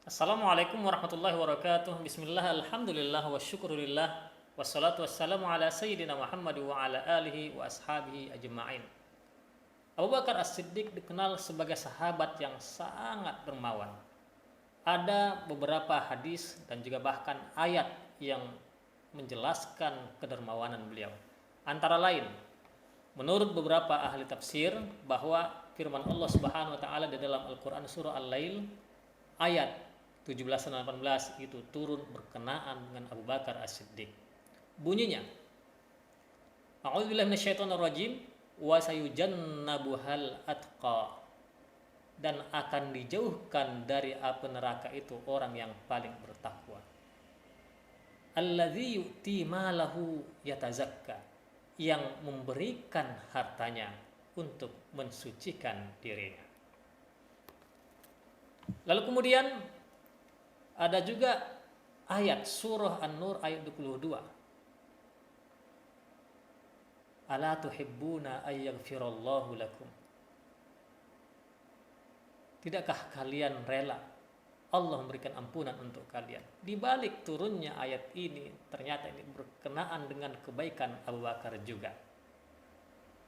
Assalamualaikum warahmatullahi wabarakatuh. Bismillah, alhamdulillah, wa syukurillah, wassalatu wassalamu ala sayyidina Muhammad wa ala alihi wa ashabihi ajma'in. Abu Bakar As-Siddiq dikenal sebagai sahabat yang sangat dermawan. Ada beberapa hadis dan juga bahkan ayat yang menjelaskan kedermawanan beliau. Antara lain, menurut beberapa ahli tafsir bahwa firman Allah Subhanahu wa taala di dalam Al-Qur'an surah Al-Lail ayat 17 dan 18 itu turun berkenaan dengan Abu Bakar As-Siddiq. Bunyinya, A'udzubillahi minasyaitonirrajim wa sayujannabuhal atqa, dan akan dijauhkan dari api neraka itu orang yang paling bertakwa. Alladzi yu'ti malahu yatazakka, yang memberikan hartanya untuk mensucikan dirinya. Lalu kemudian ada juga ayat surah An-Nur ayat 22. Ala tuhibbuna ayyaghfirallahu lakum. Tidakkah kalian rela Allah memberikan ampunan untuk kalian? Di balik turunnya ayat ini, ternyata ini berkenaan dengan kebaikan Abu Bakar juga.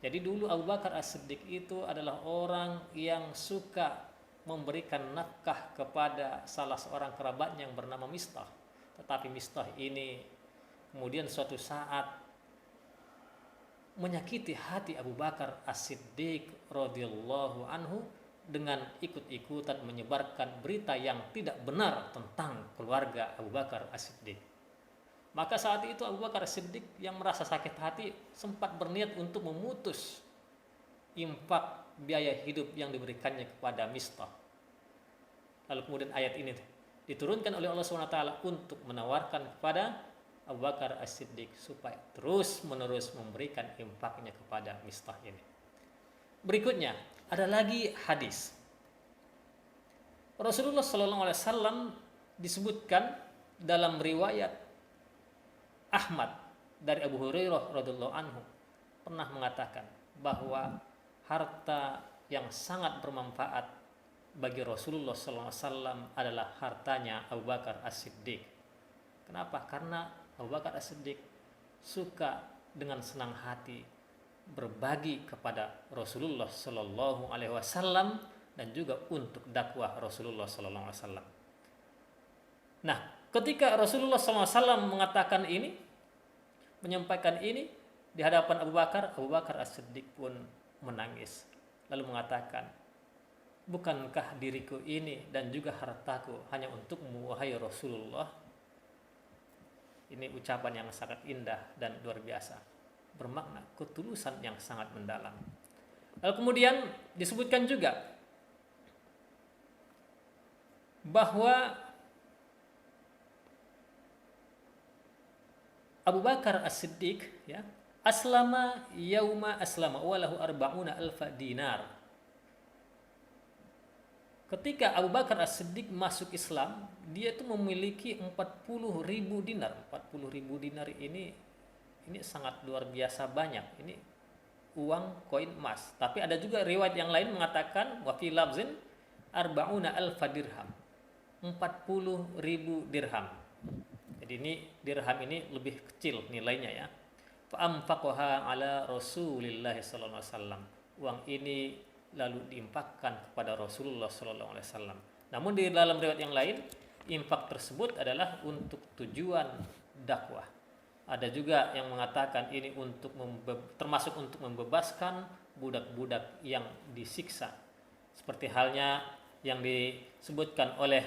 Jadi dulu Abu Bakar As-Siddiq itu adalah orang yang suka memberikan nafkah kepada salah seorang kerabatnya yang bernama Mistah. Tetapi Mistah ini kemudian suatu saat menyakiti hati Abu Bakar As-Siddiq radhiyallahu anhu dengan ikut-ikutan menyebarkan berita yang tidak benar tentang keluarga Abu Bakar As-Siddiq. Maka saat itu Abu Bakar As-Siddiq yang merasa sakit hati sempat berniat untuk memutus infak biaya hidup yang diberikannya kepada Mistah. Lalu kemudian ayat ini diturunkan oleh Allah SWT untuk menawarkan kepada Abu Bakar As-Siddiq supaya terus menerus memberikan infaknya kepada Mistah ini. Berikutnya ada lagi hadis. Rasulullah SAW disebutkan dalam riwayat Ahmad dari Abu Hurairah radhiyallahu anhu pernah mengatakan bahwa harta yang sangat bermanfaat bagi Rasulullah SAW adalah hartanya Abu Bakar As-Siddiq. Kenapa? Karena Abu Bakar As-Siddiq suka dengan senang hati berbagi kepada Rasulullah SAW dan juga untuk dakwah Rasulullah SAW. Nah, ketika Rasulullah SAW mengatakan ini, menyampaikan ini di hadapan Abu Bakar As-Siddiq pun menangis lalu mengatakan, bukankah diriku ini dan juga hartaku hanya untukmu wahai Rasulullah? Ini ucapan yang sangat indah dan luar biasa, bermakna ketulusan yang sangat mendalam. Lalu kemudian disebutkan juga bahwa Abu Bakar As-Siddiq aslama yauma aslama walahu arba'una alfa dinar. Ketika Abu Bakar As-Siddiq masuk Islam, dia itu memiliki 40.000 dinar. 40.000 dinar ini sangat luar biasa banyak. Ini uang koin emas. Tapi ada juga riwayat yang lain mengatakan wa fi lafzin arba'una alfa dirham. 40.000 dirham. Jadi ini dirham ini lebih kecil nilainya ya. Fa anfaqaha ala Rasulillah sallallahu alaihi wasallam. Uang ini lalu diinfakkan kepada Rasulullah sallallahu alaihi wasallam. Namun di dalam riwayat yang lain, infak tersebut adalah untuk tujuan dakwah. Ada juga yang mengatakan ini untuk termasuk untuk membebaskan budak-budak yang disiksa. Seperti halnya yang disebutkan oleh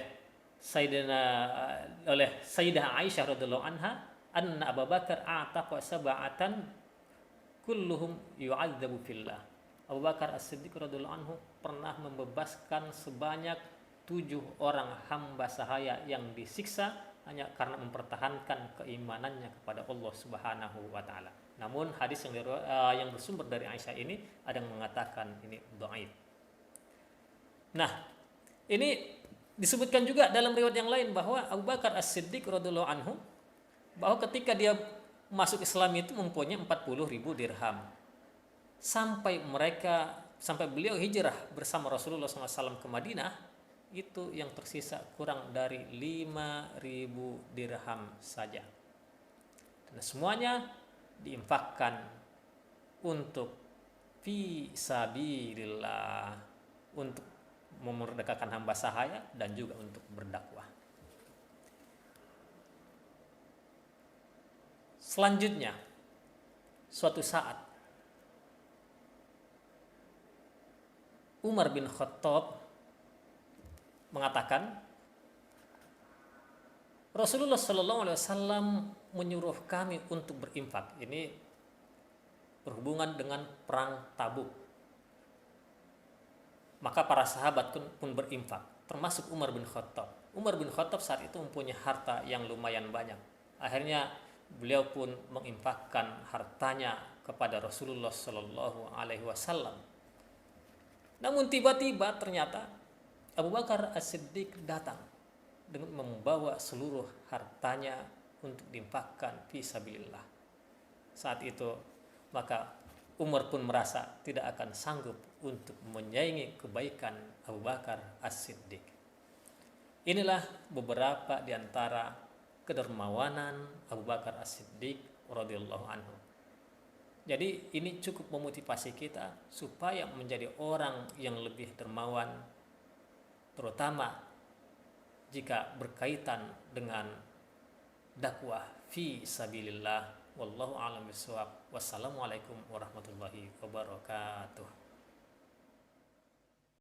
Sayyidah Aisyah radhiyallahu anha, anna Abu Bakar a'taqa sab'atan kulluhum yu'adzabu fillah. Abu Bakar As-Siddiq radhiyallahu anhu pernah membebaskan sebanyak 7 orang hamba sahaya yang disiksa hanya karena mempertahankan keimanannya kepada Allah Subhanahu wa taala. Namun hadis yang bersumber dari Aisyah ini ada yang mengatakan ini dhaif. Nah, ini disebutkan juga dalam riwayat yang lain bahwa Abu Bakar As-Siddiq radhiyallahu anhu bahwa ketika dia masuk Islam itu mempunyai 40.000 dirham. Sampai beliau hijrah bersama Rasulullah SAW ke Madinah, itu yang tersisa kurang dari 5.000 dirham saja. Dan semuanya diinfakkan untuk fi sabilillah, untuk memerdekakan hamba sahaya dan juga untuk berdakwah. Selanjutnya, suatu saat Umar bin Khattab mengatakan, Rasulullah Shallallahu Alaihi Wasallam menyuruh kami untuk berinfak. Ini berhubungan dengan perang Tabuk. Maka para sahabat pun berinfak, termasuk Umar bin Khattab. Umar bin Khattab saat itu mempunyai harta yang lumayan banyak. Akhirnya beliau pun menginfakkan hartanya kepada Rasulullah Shallallahu Alaihi Wasallam. Namun tiba-tiba ternyata Abu Bakar As-Siddiq datang dengan membawa seluruh hartanya untuk diinfakkan fi sabilillah. Saat itu maka Umar pun merasa tidak akan sanggup untuk menyaingi kebaikan Abu Bakar As-Siddiq. Inilah beberapa di antara kedermawanan Abu Bakar As-Siddiq radhiyallahu anhu. Jadi ini cukup memotivasi kita supaya menjadi orang yang lebih dermawan, terutama jika berkaitan dengan dakwah fi sabilillah. Wallahu a'lam bishawab. Wassalamualaikum warahmatullahi wabarakatuh.